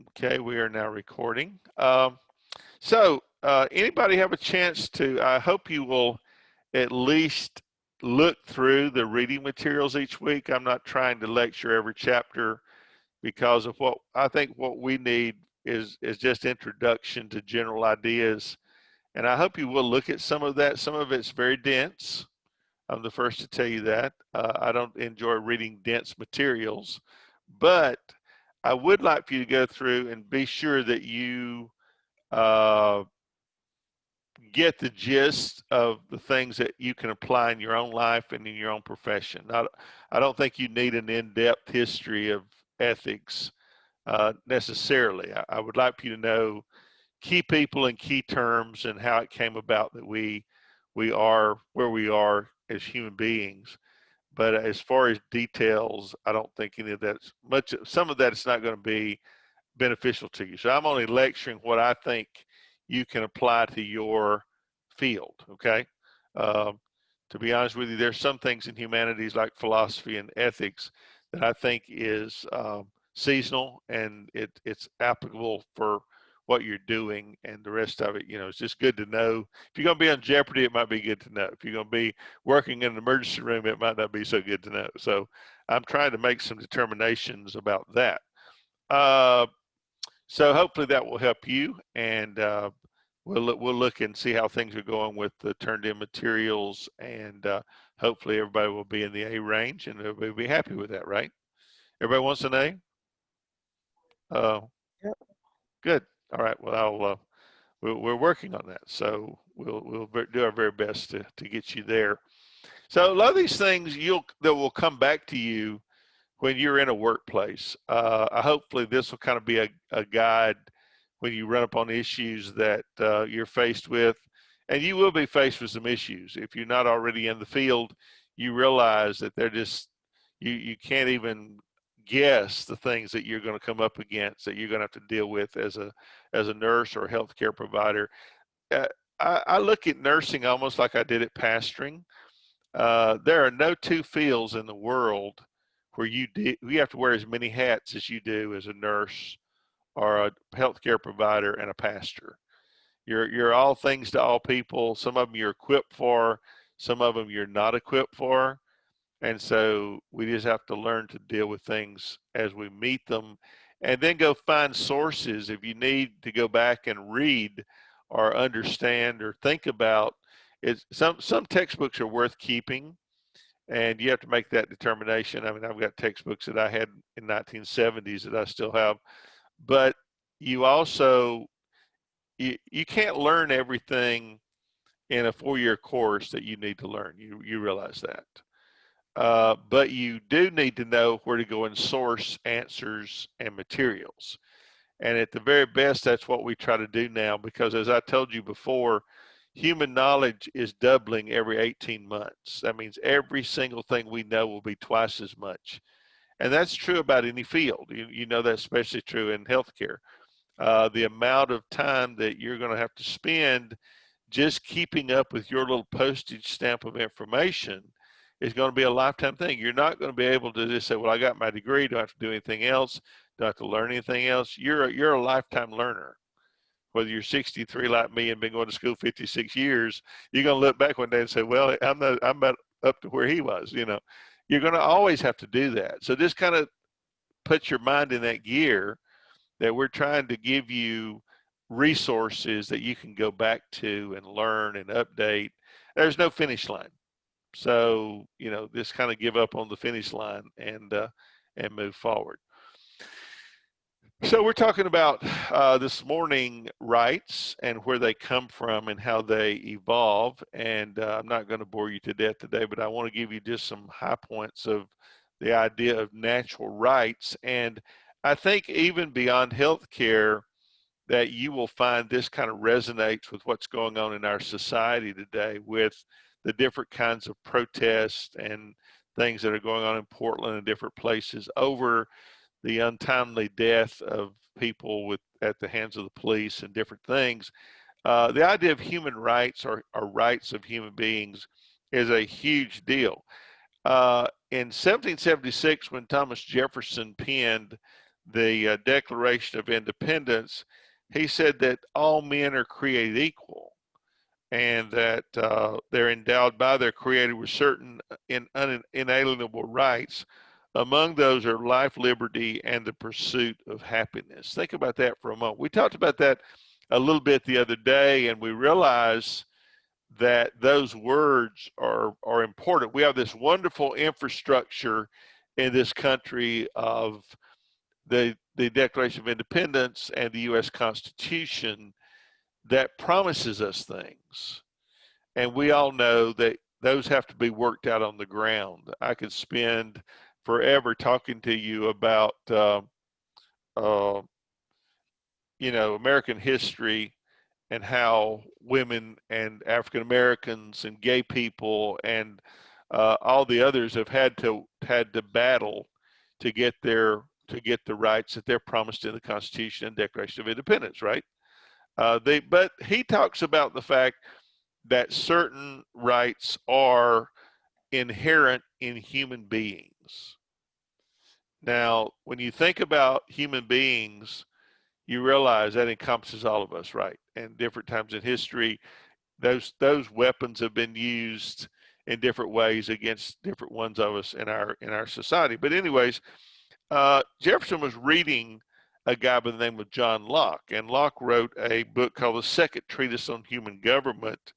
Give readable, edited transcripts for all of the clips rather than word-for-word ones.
Okay, we are now recording. Anybody have a chance to, I hope you will at least look through the reading materials each week. I'm not trying to lecture every chapter because of what I think what we need is just introduction to general ideas. And I hope you will look at some of that. Some of it's very dense. I'm the first to tell you that. I don't enjoy reading dense materials, but I would like for you to go through and be sure that you uh, get the gist of the things that you can apply in your own life and in your own profession. I don't think you need an in-depth history of ethics necessarily. I would like for you to know key people and key terms and how it came about that we are where we are as human beings. But as far as details, I don't think any of that's much. Some of that is not going to be beneficial to you. So I'm only lecturing what I think you can apply to your field. Okay. Um, to be honest with you, there's some things in humanities like philosophy and ethics that I think is seasonal and it's applicable for what you're doing, and the rest of it, it's just good to know. If you're going to be on Jeopardy, it might be good to know. If you're going to be working in an emergency room, it might not be so good to know. So I'm trying to make some determinations about that. Uh, so hopefully that will help you, and we'll look and see how things are going with the turned in materials, and hopefully everybody will be in the A range, and everybody will be happy with that, right? Everybody wants an A? Uh, Yep. Good. All right. Well, we're working on that, so we'll do our very best to get you there. So a lot of these things that will come back to you when you're in a workplace. Hopefully this will kind of be a guide when you run up on issues that you're faced with, and you will be faced with some issues. If you're not already in the field, you realize that they're just, you can't even guess the things that you're going to come up against that you're going to have to deal with as a nurse or a healthcare provider. Uh, I look at nursing almost like I did at pastoring. There are no two fields in the world where you have to wear as many hats as you do as a nurse or a healthcare provider and a pastor. You're all things to all people. Some of them you're equipped for, some of them you're not equipped for, and so we just have to learn to deal with things as we meet them, and then go find sources if you need to go back and read or understand or think about. It's some textbooks are worth keeping, and you have to make that determination. I mean, I've got textbooks that I had in 1970s that I still have, but you also you can't learn everything in a 4-year course that you need to learn. You realize that, but you do need to know where to go and source answers and materials. And at the very best, that's what we try to do now, because as I told you before, human knowledge is doubling every 18 months. That means every single thing we know will be twice as much. And that's true about any field. You know that's especially true in healthcare. The amount of time that you're going to have to spend just keeping up with your little postage stamp of information is going to be a lifetime thing. You're not going to be able to just say, well, I got my degree. Do I have to do anything else? Do I have to learn anything else? You're a lifetime learner. Whether you're 63 like me and been going to school 56 years, you're going to look back one day and say, well, I'm about up to where he was. You're going to always have to do that. So just kind of put your mind in that gear that we're trying to give you resources that you can go back to and learn and update. There's no finish line. So, just kind of give up on the finish line and move forward. So we're talking about this morning rights and where they come from and how they evolve. And I'm not going to bore you to death today, but I want to give you just some high points of the idea of natural rights. And I think even beyond healthcare, that you will find this kind of resonates with what's going on in our society today with the different kinds of protests and things that are going on in Portland and different places over the untimely death of people at the hands of the police and different things. The idea of human rights or rights of human beings is a huge deal. In 1776, when Thomas Jefferson penned the Declaration of Independence, he said that all men are created equal, and that they're endowed by their Creator with certain inalienable rights. Among those are life, liberty, and the pursuit of happiness. Think about that for a moment. We talked about that a little bit the other day, and we realized that those words are important. We have this wonderful infrastructure in this country of the Declaration of Independence and the U.S. Constitution that promises us things. And we all know that those have to be worked out on the ground. I could spend forever talking to you about, uh, American history and how women and African Americans and gay people and all the others have had to battle to get the rights that they're promised in the Constitution and Declaration of Independence, right? But he talks about the fact that certain rights are inherent in human beings. Now, when you think about human beings, you realize that encompasses all of us, right? And different times in history, those weapons have been used in different ways against different ones of us in our society. But anyways, Jefferson was reading a guy by the name of John Locke, and Locke wrote a book called The Second Treatise on Human Government,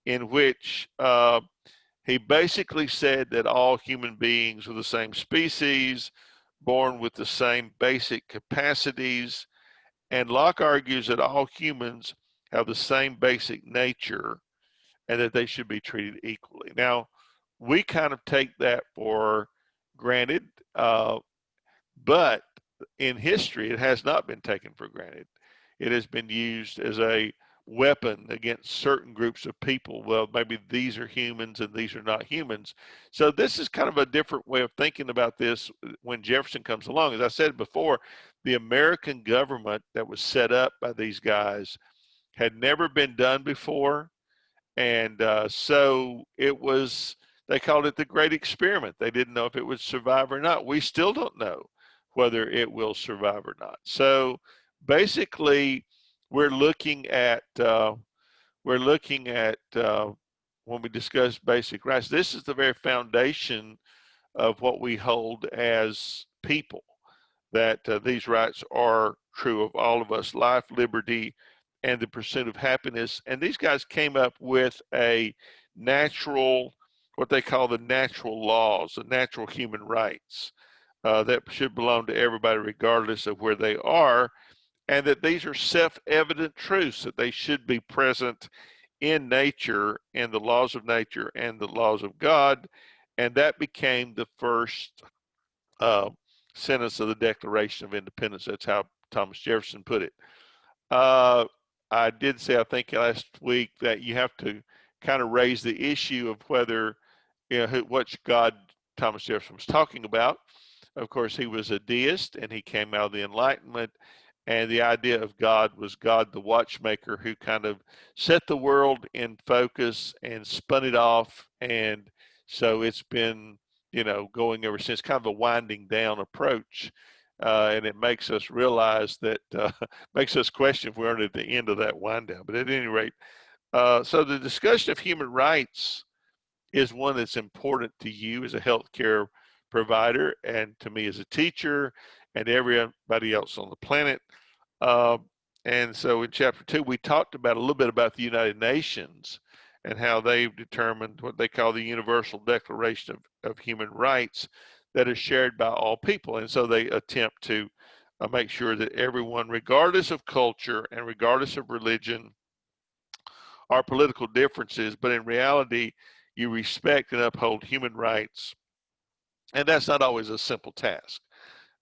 in which he basically said that all human beings are the same species, born with the same basic capacities, and Locke argues that all humans have the same basic nature and that they should be treated equally. Now, we kind of take that for granted, but in history, it has not been taken for granted. It has been used as a weapon against certain groups of people. Well, maybe these are humans and these are not humans. So this is kind of a different way of thinking about this when Jefferson comes along. As I said before, the American government that was set up by these guys had never been done before. And so it was, they called it the Great Experiment. They didn't know if it would survive or not. We still don't know whether it will survive or not. So basically, we're looking at when we discuss basic rights, this is the very foundation of what we hold as people, that these rights are true of all of us: life, liberty, and the pursuit of happiness. And these guys came up with a natural, what they call the natural laws, the natural human rights that should belong to everybody regardless of where they are, and that these are self-evident truths, that they should be present in nature, in the laws of nature and the laws of God. And that became the first uh, sentence of the Declaration of Independence. That's how Thomas Jefferson put it. Uh, I did say, I think last week, that you have to kind of raise the issue of whether, which God Thomas Jefferson was talking about. Of course, he was a deist and he came out of the Enlightenment. And the idea of God was God the watchmaker, who kind of set the world in focus and spun it off. And so it's been, going ever since, kind of a winding down approach. And it makes us realize that, makes us question if we aren't at the end of that wind down. But at any rate, so the discussion of human rights is one that's important to you as a healthcare provider, and to me as a teacher, and everybody else on the planet. Uh, and so in chapter 2, we talked about a little bit about the United Nations and how they've determined what they call the Universal Declaration of Human Rights that is shared by all people. And so they attempt to make sure that everyone, regardless of culture and regardless of religion or political differences, but in reality, you respect and uphold human rights. And that's not always a simple task.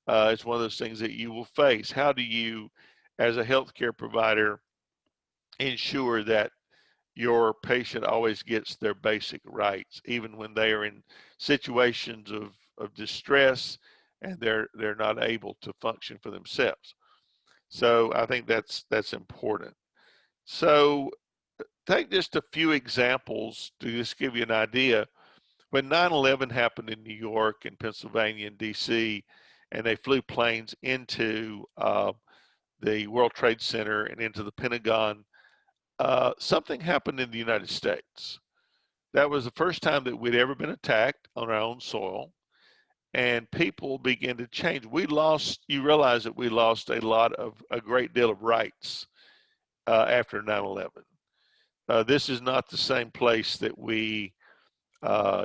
It's one of those things that you will face. How do you, as a healthcare provider, ensure that your patient always gets their basic rights, even when they are in situations of distress and they're not able to function for themselves? So I think that's important. So take just a few examples to just give you an idea. When 9/11 happened in New York and Pennsylvania and DC, and they flew planes into the World Trade Center and into the Pentagon, something happened in the United States. That was the first time that we'd ever been attacked on our own soil, and people began to change. You realize that we lost a great deal of rights after 9/11. This is not the same place that we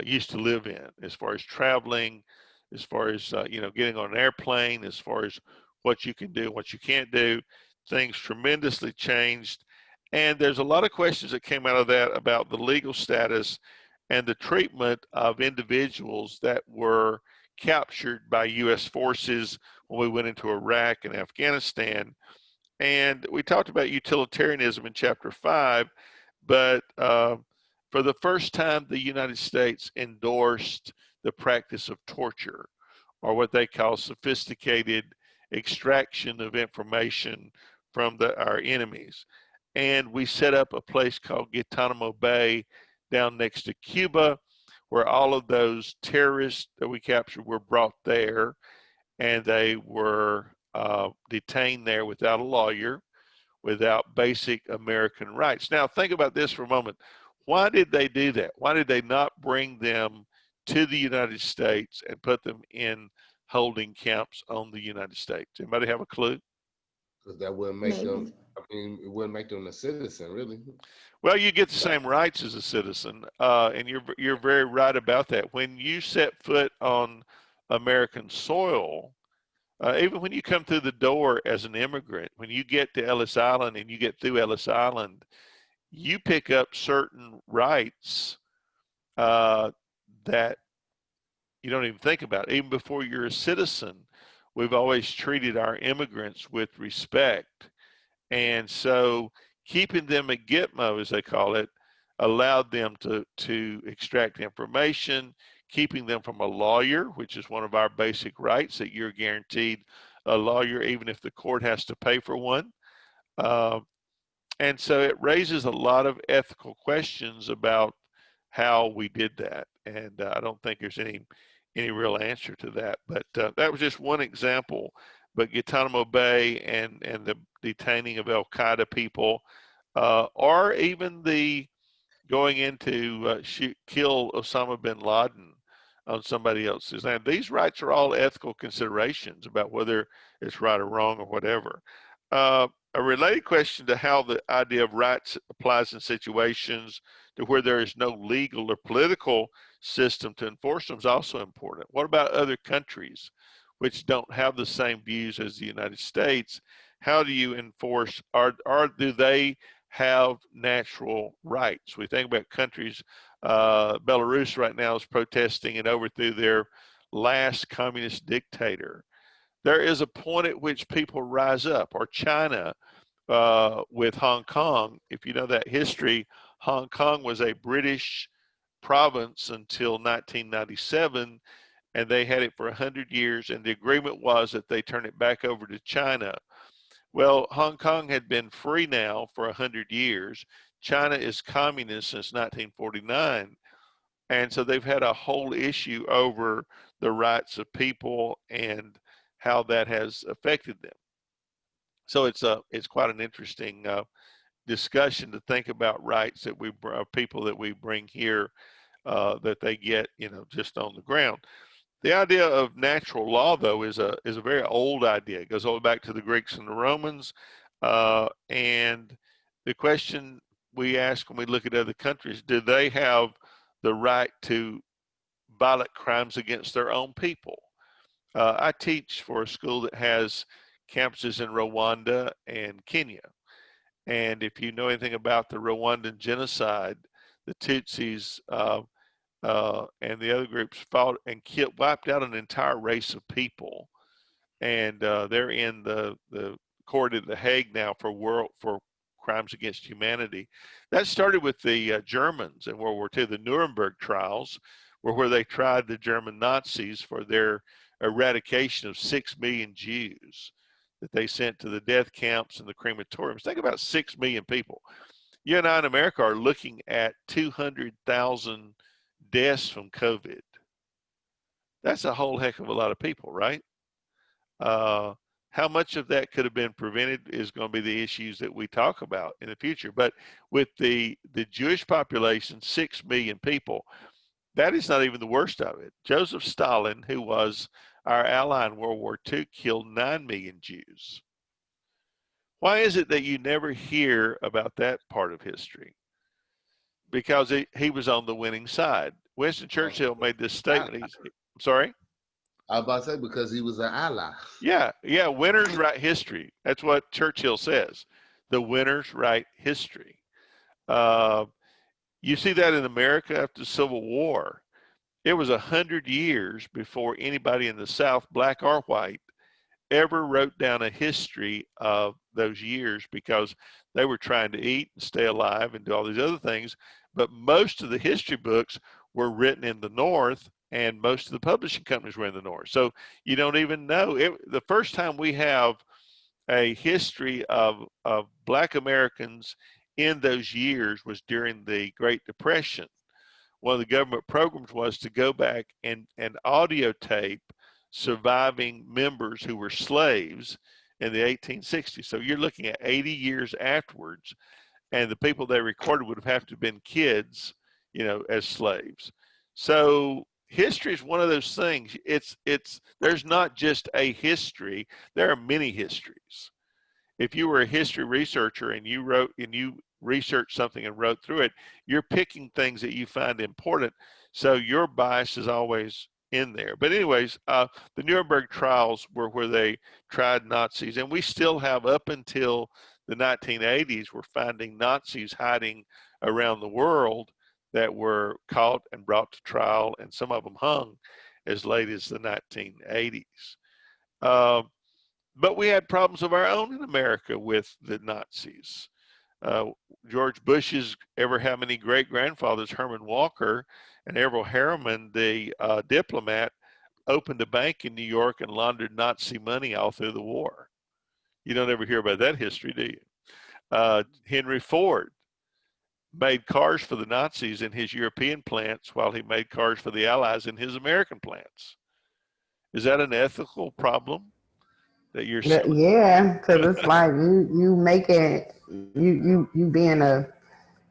used to live in, as far as traveling, as far as getting on an airplane, as far as what you can do, what you can't do. Things tremendously changed, and there's a lot of questions that came out of that about the legal status and the treatment of individuals that were captured by U.S. forces when we went into Iraq and Afghanistan. And we talked about utilitarianism in chapter 5, but for the first time, the United States endorsed the practice of torture, or what they call sophisticated extraction of information from our enemies. And we set up a place called Guantanamo Bay down next to Cuba, where all of those terrorists that we captured were brought there, and they were detained there without a lawyer, without basic American rights. Now, think about this for a moment. Why did they do that? Why did they not bring them to the United States and put them in holding camps on the United States? Anybody have a clue? Because that wouldn't make them, it wouldn't make them a citizen, really. Well, you get the same rights as a citizen, and you're very right about that. When you set foot on American soil, even when you come through the door as an immigrant, when you get to Ellis Island and you get through Ellis Island, you pick up certain rights that you don't even think about. Even before you're a citizen, we've always treated our immigrants with respect. And so keeping them at Gitmo, as they call it, allowed them to extract information, keeping them from a lawyer, which is one of our basic rights, that you're guaranteed a lawyer even if the court has to pay for one. And so it raises a lot of ethical questions about how we did that. And I don't think there's any real answer to that. But that was just one example. But Guantanamo Bay and the detaining of Al-Qaeda people, or even the going in to kill Osama bin Laden on somebody else's land. These rights are all ethical considerations about whether it's right or wrong or whatever. A related question to how the idea of rights applies in situations to where there is no legal or political system to enforce them is also important. What about other countries which don't have the same views as the United States? How do you enforce, or do they have natural rights? We think about countries, Belarus right now is protesting and overthrew their last communist dictator. There is a point at which people rise up, or China with Hong Kong. If you know that history, Hong Kong was a British province until 1997, and they had it for 100 years, and the agreement was that they turn it back over to China. Well, Hong Kong had been free now for 100 years. China is communist since 1949. And so they've had a whole issue over the rights of people and how that has affected them. So it's quite an interesting discussion to think about rights that people that we bring here that they get, just on the ground. The idea of natural law, though, is a very old idea. It goes all the way back to the Greeks and the Romans, and the question we ask when we look at other countries: do they have the right to violent crimes against their own people? I teach for a school that has campuses in Rwanda and Kenya. And if you know anything about the Rwandan genocide, the Tutsis and the other groups fought and wiped out an entire race of people. And they're in the court at The Hague now for crimes against humanity. That started with the Germans in World War II. The Nuremberg trials were where they tried the German Nazis for their eradication of 6 million Jews that they sent to the death camps and the crematoriums. Think about 6 million people. You and I in America are looking at 200,000 deaths from COVID. That's a whole heck of a lot of people, right? How much of that could have been prevented is going to be the issues that we talk about in the future. But with the Jewish population, 6 million people, that is not even the worst of it. Joseph Stalin, who was our ally in World War II, killed 9 million Jews. Why is it that you never hear about that part of history? Because he was on the winning side. Winston Churchill made this statement. I'm sorry? I was about to say, because he was an ally. Yeah, winners write history. That's what Churchill says. The winners write history. You see that in America after the Civil War. It was 100 years before anybody in the South, black or white, ever wrote down a history of those years, because they were trying to eat and stay alive and do all these other things. But most of the history books were written in the North, and most of the publishing companies were in the North. So you don't even know it. The first time we have a history of black Americans in those years was during the Great Depression. One of the government programs was to go back and audio tape surviving members who were slaves in the 1860s. So you're looking at 80 years afterwards, and the people they recorded would have to have been kids, as slaves. So history is one of those things. There's not just a history, there are many histories. If you were a history researcher and you researched something and wrote through it, you're picking things that you find important. So your bias is always in there. But anyways, the Nuremberg trials were where they tried Nazis, and we still have, up until the 1980s, we're finding Nazis hiding around the world that were caught and brought to trial, and some of them hung as late as the 1980s. But we had problems of our own in America with the Nazis. George Bush's ever how many great-grandfathers, Herman Walker and Averell Harriman, the diplomat, opened a bank in New York and laundered Nazi money all through the war. You don't ever hear about that history, do you? Henry Ford made cars for the Nazis in his European plants while he made cars for the Allies in his American plants. Is that an ethical problem that you're seeing? Yeah, because it's like you making you being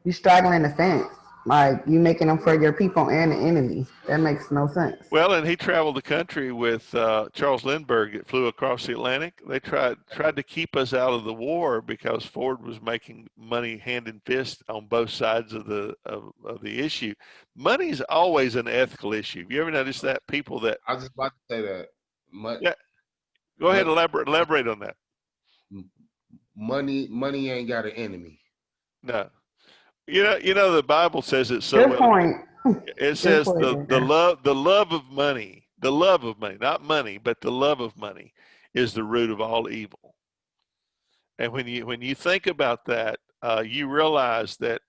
you straddling the fence. Like you making them for your people and the enemy. That makes no sense. Well, and he traveled the country with Charles Lindbergh that flew across the Atlantic. They tried to keep us out of the war because Ford was making money hand and fist on both sides of the issue. Money is always an ethical issue. Have you ever noticed that? People that I was just about to say that. yeah, go ahead, elaborate on that. Money ain't got an enemy. No, you know the Bible says it so Good well. point. It says the love of money, not money, but the love of money is the root of all evil. And when you think about that, you realize that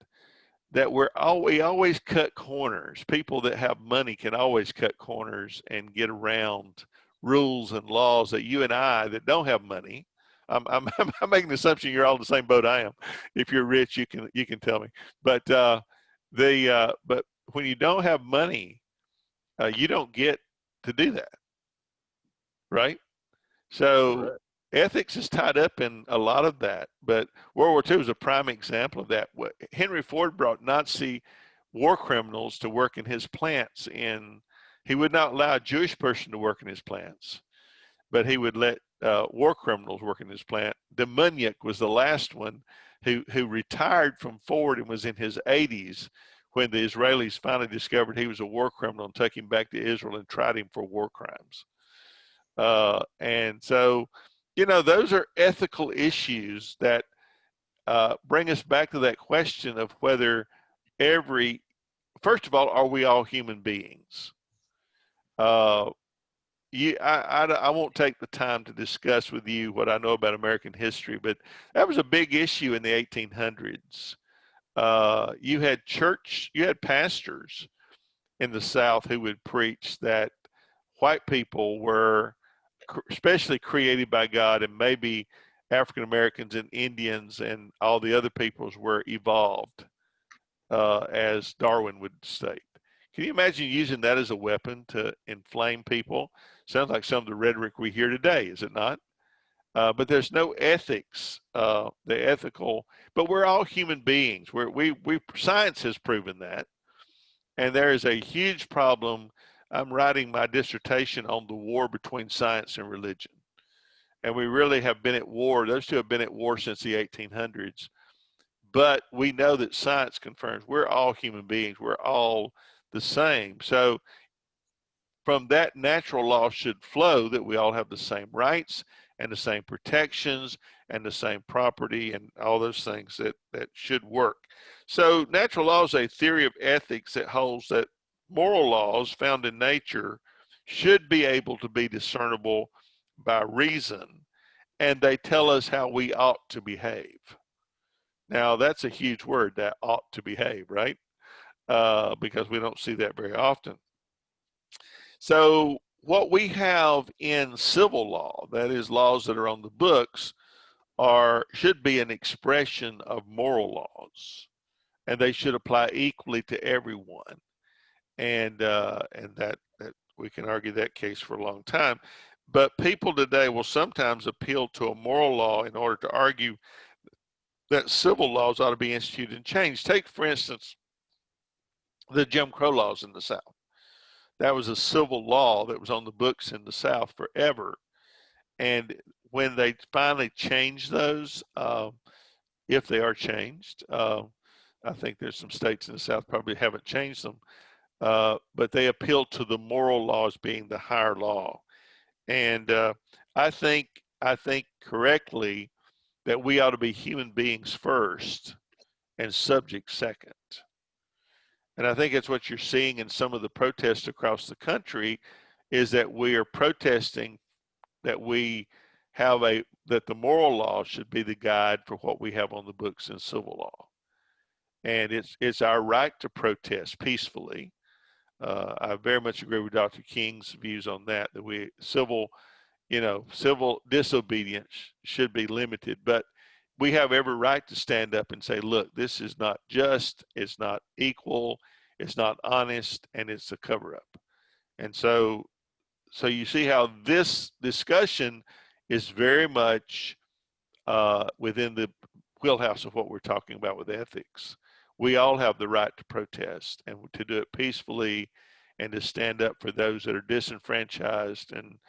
we always cut corners. People that have money can always cut corners and get around rules and laws that you and I that don't have money. I'm making the assumption you're all in the same boat I am. If you're rich, you can tell me. But but when you don't have money, you don't get to do that, right? So Correct. ethics is tied up in a lot of that. But World War II is a prime example of that. Henry Ford brought Nazi war criminals to work in his plants. He would not allow a Jewish person to work in his plants, but he would let war criminals work in his plant. De Munnik was the last one who retired from Ford and was in his 80s when the Israelis finally discovered he was a war criminal and took him back to Israel and tried him for war crimes. And so, those are ethical issues that bring us back to that question of whether first of all, are we all human beings? I won't take the time to discuss with you what I know about American history, but that was a big issue in the 1800s. You had pastors in the South who would preach that white people were especially created by God, and maybe African Americans and Indians and all the other peoples were evolved, as Darwin would state. Can you imagine using that as a weapon to inflame people? Sounds like some of the rhetoric we hear today, is it not? But there's no ethics, the ethical, but we're all human beings. Science has proven that. And there is a huge problem. I'm writing my dissertation on the war between science and religion. And we really have been at war. Those two have been at war since the 1800s. But we know that science confirms we're all human beings. We're all the same. So from that, natural law should flow that we all have the same rights and the same protections and the same property and all those things that should work. So natural law is a theory of ethics that holds that moral laws found in nature should be able to be discernible by reason, and they tell us how we ought to behave. Now, that's a huge word, that ought to behave, right? Because we don't see that very often. So what we have in civil law, that is laws that are on the books, should be an expression of moral laws, and they should apply equally to everyone. And that we can argue that case for a long time. But people today will sometimes appeal to a moral law in order to argue that civil laws ought to be instituted and changed. Take, for instance, the Jim Crow laws in the South. That was a civil law that was on the books in the South forever. And when they finally changed those, if they are changed, I think there's some states in the South probably haven't changed them, but they appeal to the moral laws being the higher law. And I think correctly that we ought to be human beings first and subject second. And I think that's what you're seeing in some of the protests across the country, is that we are protesting that that the moral law should be the guide for what we have on the books in civil law. And it's our right to protest peacefully. I very much agree with Dr. King's views on that civil disobedience should be limited, but we have every right to stand up and say, look, this is not just, it's not equal, it's not honest, and it's a cover-up. And so you see how this discussion is very much within the wheelhouse of what we're talking about with ethics. We all have the right to protest and to do it peacefully and to stand up for those that are disenfranchised and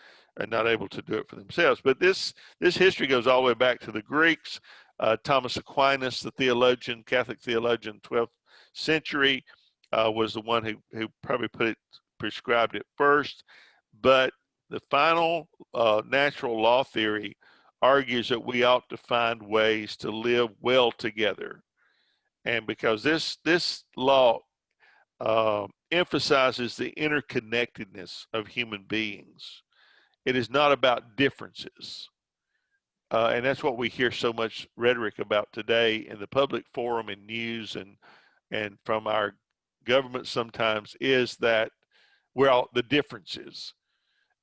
are not able to do it for themselves. But this history goes all the way back to the Greeks. Thomas Aquinas, the theologian, Catholic theologian, 12th century, was the one who probably prescribed it first. But the final natural law theory argues that we ought to find ways to live well together. And because this law emphasizes the interconnectedness of human beings, it is not about differences. And that's what we hear so much rhetoric about today in the public forum and news and from our government sometimes, is that we're all the differences.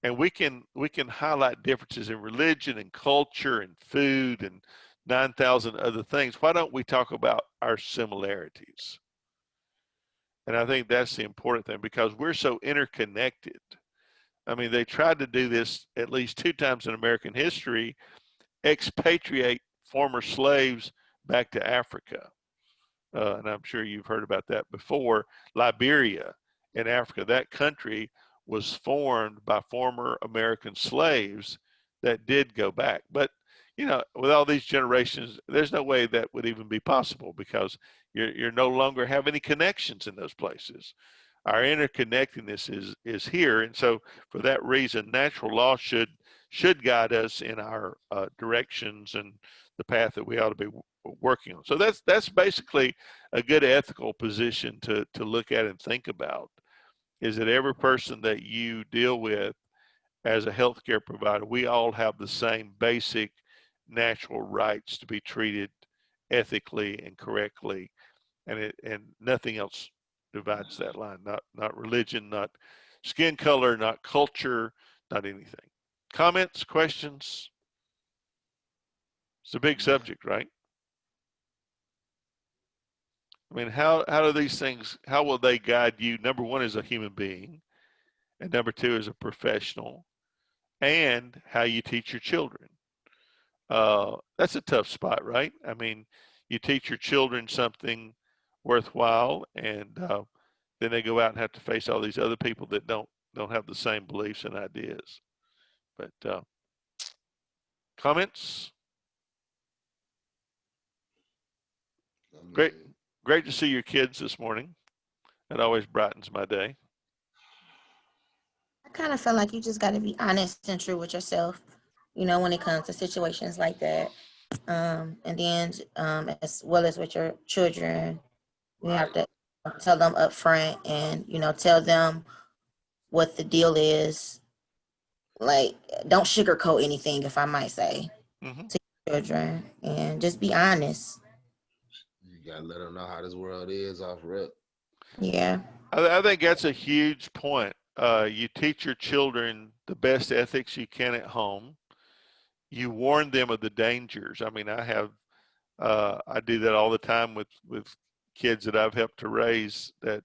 And we can highlight differences in religion and culture and food and 9,000 other things. Why don't we talk about our similarities? And I think that's the important thing, because we're so interconnected. I mean, they tried to do this at least 2 times in American history, expatriate former slaves back to Africa. And I'm sure you've heard about that before. Liberia in Africa, that country was formed by former American slaves that did go back. But, with all these generations, there's no way that would even be possible, because you're no longer have any connections in those places. Our interconnectedness is here. And so for that reason, natural law should guide us in our directions and the path that we ought to be working on. So that's basically a good ethical position to look at and think about, is that every person that you deal with as a healthcare provider, we all have the same basic natural rights to be treated ethically and correctly, and nothing else divides that line. Not religion, not skin color, not culture, not anything. Comments, questions? It's a big subject, right? I mean, how do these things, how will they guide you? Number one, as a human being, and number two, as a professional, and how you teach your children. That's a tough spot, right? I mean, you teach your children something worthwhile, and then they go out and have to face all these other people that don't have the same beliefs and ideas. But comments? I mean, Great to see your kids this morning. It always brightens my day. I kind of feel like you just got to be honest and true with yourself, when it comes to situations like that. And then, as well as with your children, you have to tell them up front and, tell them what the deal is. Like, don't sugarcoat anything, if I might say, Mm-hmm. to your children, and just be honest. you gotta let them know how this world is off rip. Yeah. I think that's a huge point. You teach your children the best ethics you can at home. You warn them of the dangers. I mean, I do that all the time with kids that I've helped to raise. That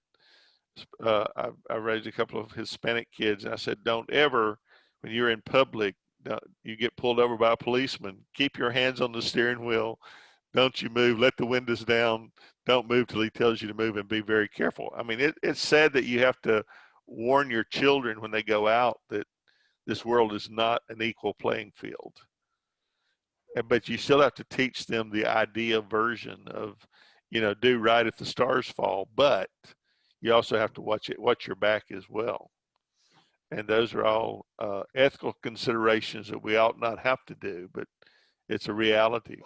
I raised a couple of Hispanic kids, and I said, don't ever, when you're in public, you get pulled over by a policeman, keep your hands on the steering wheel. Don't you move. Let the windows down. Don't move till he tells you to move, and be very careful. I mean, it's sad that you have to warn your children when they go out that this world is not an equal playing field. But you still have to teach them the idea version of, do right if the stars fall. But you also have to watch your back as well. And those are all ethical considerations that we ought not have to do, but it's a reality.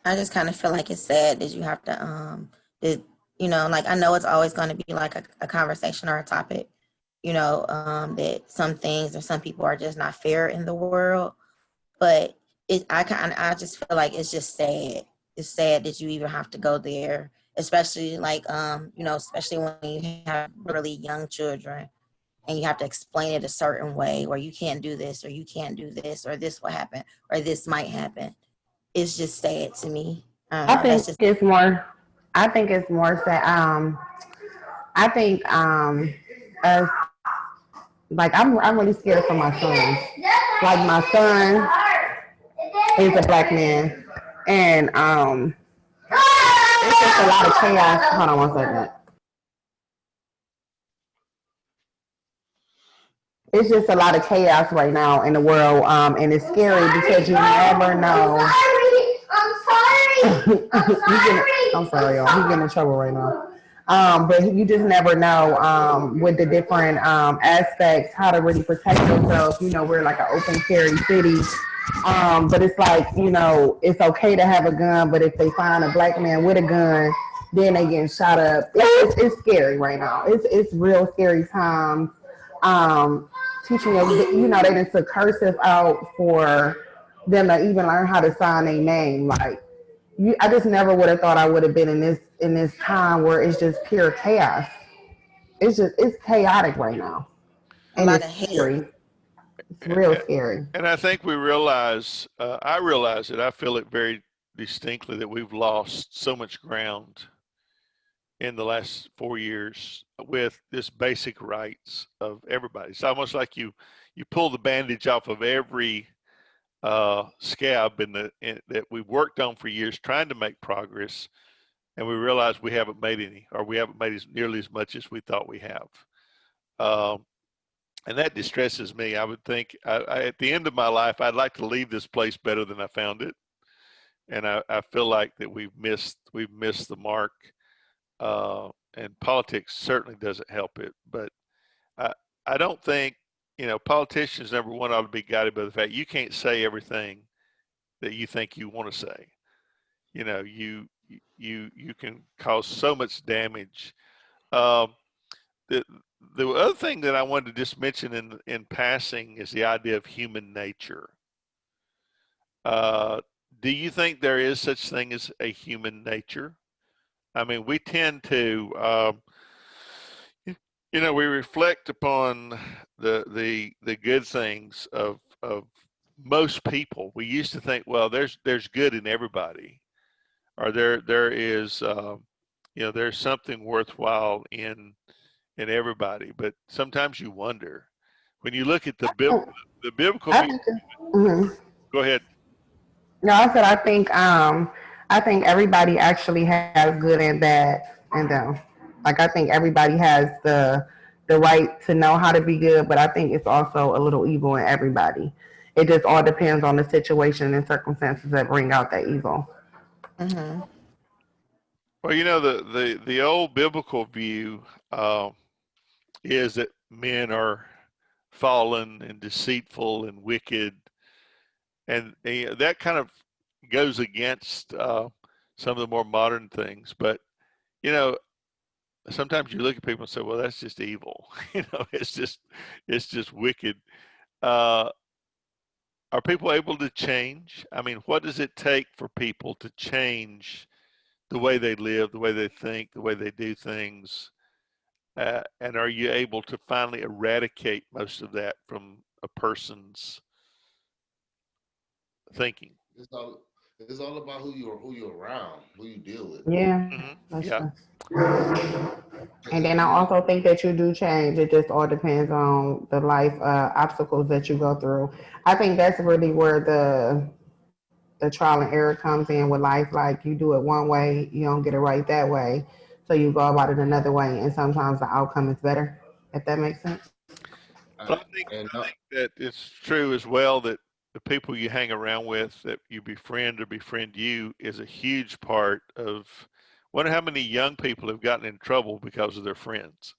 I just kind of feel like it's sad that you have to, like, I know it's always going to be like a conversation or a topic, that some things or some people are just not fair in the world. But I just feel like it's just sad. It's sad that you even have to go there, especially like, especially when you have really young children and you have to explain it a certain way, or you can't do this, or you can't do this, or this will happen, or this might happen. It's just sad to me. I think That's just it's more. I think it's more sad. I think as like I'm really scared for my son. Like my son is a black man, and it's just a lot of chaos. Hold on one second. It's just a lot of chaos right now in the world, and it's scary because you never know. I'm sorry. I'm sorry, y'all. He's getting in trouble right now. But you just never know with the different aspects how to really protect yourself. We're like an open carry city. But it's like, it's okay to have a gun, but if they find a black man with a gun, then they getting shot up. It's scary right now. It's real scary times. Teaching them, they didn't took cursive out for them to even learn how to sign their name. Like, I just never would have thought I would have been in this time where it's just pure chaos. It's chaotic right now, and it's scary. It's real scary. And I think we realize, I realize it. I feel it very distinctly that we've lost so much ground in the last 4 years with this basic rights of everybody. It's almost like you pull the bandage off of every scab that we've worked on for years trying to make progress, and we realize we haven't made any, or we haven't made nearly as much as we thought we have. And that distresses me. I would think at the end of my life, I'd like to leave this place better than I found it. And I feel like that we've missed the mark. And politics certainly doesn't help it. But I don't think, politicians, number one, ought to be guided by the fact you can't say everything that you think you want to say. You can cause so much damage. The other thing that I wanted to just mention in passing is the idea of human nature. Do you think there is such thing as a human nature? I mean, we tend to, we reflect upon the good things of most people. We used to think, well, there's good in everybody, or there is, there's something worthwhile in everybody. But sometimes you wonder when you look at the biblical I view. think, mhm. Go ahead. No, I said I think everybody actually has good and bad in them. Like I think everybody has the right to know how to be good, but I think it's also a little evil in everybody. It just all depends on the situation and circumstances that bring out that evil. Mm-hmm. Well, the old biblical view is that men are fallen and deceitful and wicked, and that kind of goes against some of the more modern things. But you know, sometimes you look at people and say, "Well, that's just evil." It's just wicked. Uh, are people able to change? I mean, what does it take for people to change the way they live, the way they think, the way they do things? And are you able to finally eradicate most of that from a person's thinking? It's all it's all about who you're around, who you deal with. Yeah, that's Yeah. true. Because And if then I you also think that you do change. It just all depends on the life obstacles that you go through. I think that's really where the trial and error comes in with life. Like you do it one way, you don't get it right that way, so you go about it another way, and sometimes the outcome is better. If that makes sense. Well, I think and that it's true as well that the people you hang around with, that you befriend or befriend you, is a huge part of. Wonder how many young people have gotten in trouble because of their friends.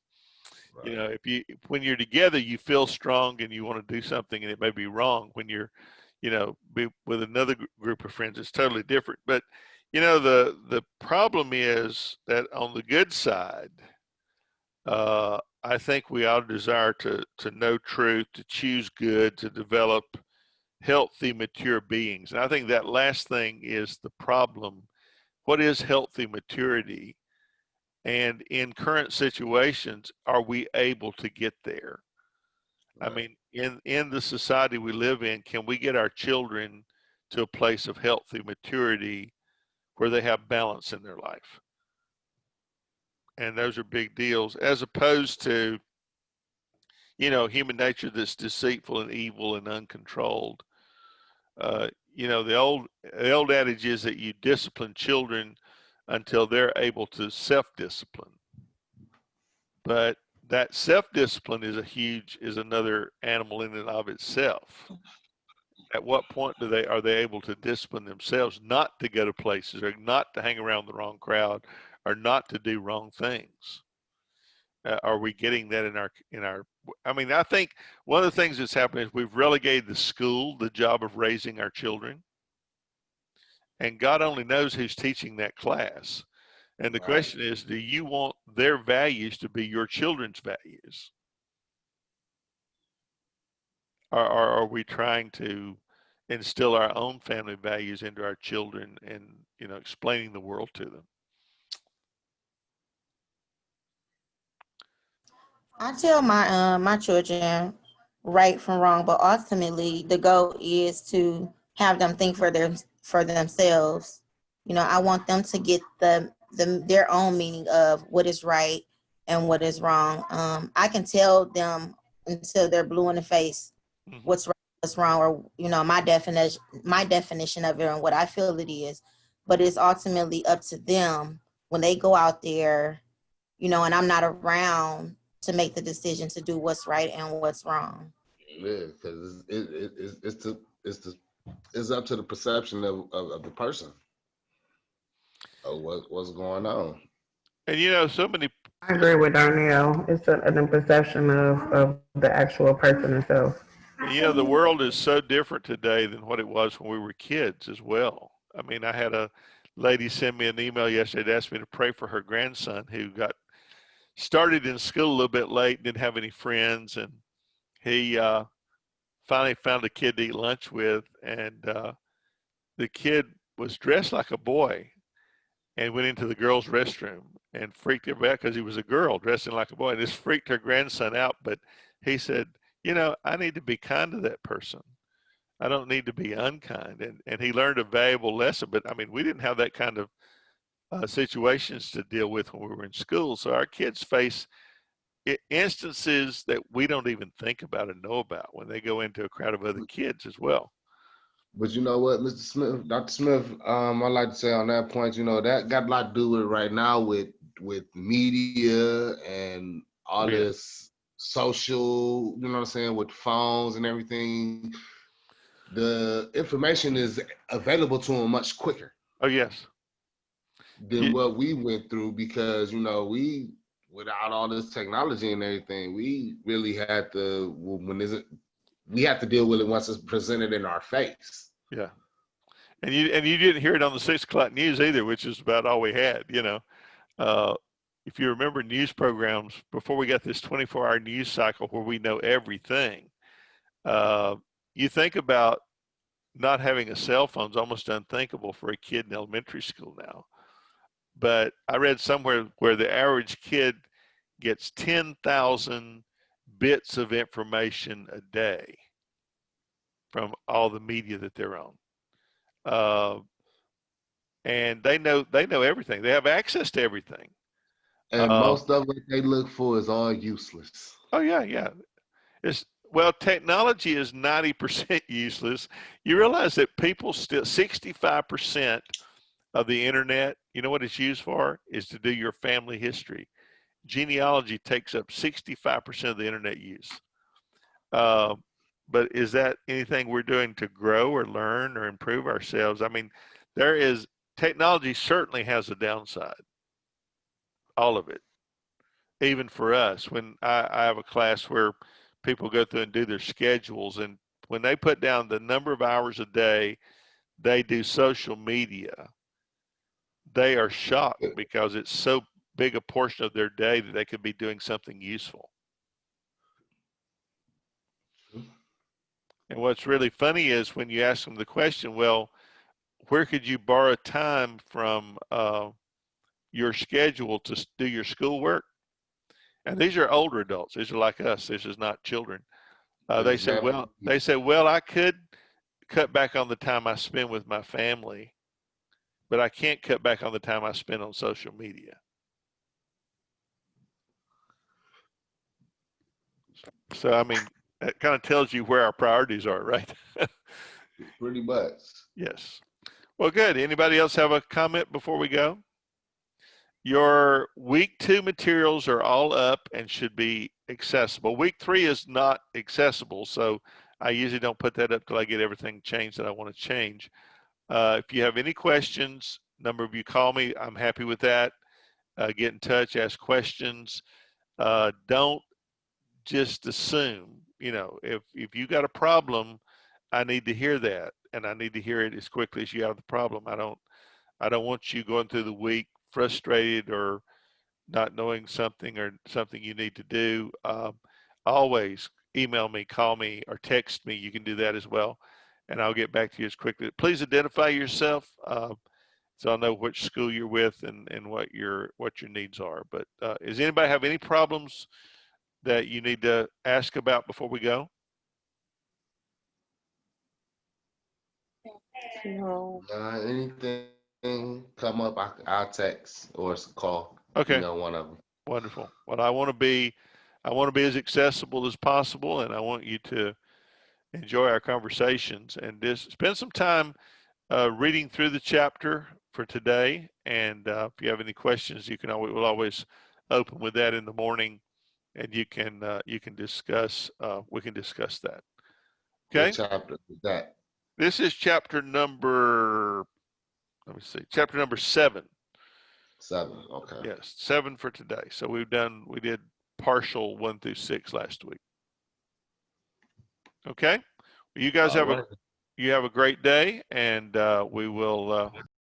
right, When you're together, you feel strong and you want to do something, and it may be wrong. When you're, with another group of friends, it's totally different. But the problem is that on the good side, I think we all desire to know truth, to choose good, to develop healthy, mature beings. And I think that last thing is the problem. What is healthy maturity? And in current situations, are we able to get there? I right. mean, in the society we live in, can we get our children to a place of healthy maturity where they have balance in their life? And those are big deals, as opposed to, human nature that's deceitful and evil and uncontrolled. The old adage is that you discipline children until they're able to self-discipline. But that self-discipline is another animal in and of itself. At what point are they able to discipline themselves not to go to places, or not to hang around the wrong crowd, or not to do wrong things? Are we getting that in our? I mean, I think one of the things that's happening is we've relegated the job of raising our children, and God only knows who's teaching that class. And the Right. question is, do you want their values to be your children's values? Or are we trying to instill our own family values into our children, and explaining the world to them? I tell my children right from wrong, but ultimately the goal is to have them think for themselves. I want them to get their own meaning of what is right and what is wrong. I can tell them until they're blue in the face Mm-hmm. what's right, what's wrong, or my definition of it and what I feel it is. But it's ultimately up to them when they go out there, and I'm not around to make the decision to do what's right and what's wrong. Yeah, because it's up to the perception of the person of what's going on. And so many. I agree with Darnell. It's a perception of the actual person itself. The world is so different today than what it was when we were kids as well. I mean, I had a lady send me an email yesterday to ask me to pray for her grandson, who got started in school a little bit late and didn't have any friends, and he finally found a kid to eat lunch with, and the kid was dressed like a boy and went into the girls' restroom and freaked everybody out because he was a girl dressing like a boy, and this freaked her grandson out. But he said, I need to be kind to that person. I don't need to be unkind. And he learned a valuable lesson. But I mean, we didn't have that kind of situations to deal with when we were in school. So our kids face instances that we don't even think about and know about when they go into a crowd of other kids as well. But you know what, Mr. Smith, Dr. Smith, I like to say on that point, you know, that got a lot to do with it right now with media and all Yeah. this social, you know what I'm saying, with phones and everything. The information is available to them much quicker Oh, yes. than what we went through because, you know, without all this technology and everything, we really had to, we have to deal with it once it's presented in our face. Yeah. And you didn't hear it on the 6 o'clock news either, which is about all we had, you know. If you remember news programs before we got this 24-hour news cycle where we know everything, you think about not having a cell phone is almost unthinkable for a kid in elementary school now. But I read somewhere where the average kid gets 10,000 bits of information a day from all the media that they're on. And they know everything. They have access to everything. And most of what they look for is all useless. Oh yeah. Well, technology is 90% useless. You realize that people still 65% of the internet, you know what it's used for? Is to do your family history. Genealogy takes up 65% of the internet use. But is that anything we're doing to grow or learn or improve ourselves? I mean, technology certainly has a downside. All of it. Even for us, when I have a class where people go through and do their schedules, and when they put down the number of hours a day they do social media, they are shocked because it's so big a portion of their day that they could be doing something useful. And what's really funny is when you ask them the question, well, where could you borrow time from your schedule to do your schoolwork? And these are older adults. These are like us. This is not children. They said, well, I could cut back on the time I spend with my family, but I can't cut back on the time I spend on social media. So, I mean, that kind of tells you where our priorities are, right? Pretty much. Yes. Well, good. Anybody else have a comment before we go? Your week 2 materials are all up and should be accessible. Week 3 is not accessible, so I usually don't put that up till I get everything changed that I want to change. If you have any questions, a number of you call me. I'm happy with that. Get in touch, ask questions. Don't just assume. You know, if you got a problem, I need to hear that, and I need to hear it as quickly as you have the problem. I don't want you going through the week frustrated or not knowing something or something you need to do. Always email me, call me, or text me. You can do that as well, and I'll get back to you as quickly. Please identify yourself so I'll know which school you're with and what your needs are. But does anybody have any problems that you need to ask about before we go? No. Anything come up, I'll text or call. Okay. You know, one of them. Wonderful. Well, I want to be as accessible as possible, and I want you to enjoy our conversations and just spend some time reading through the chapter for today. And if you have any questions, we'll always open with that in the morning, and you can discuss. We can discuss that. Okay. What chapter is that? This is chapter number. Let me see. Chapter number 7. 7. Okay. Yes, 7 for today. So we did partial 1 through 6 last week. Okay. Well, you guys have a great day, and we will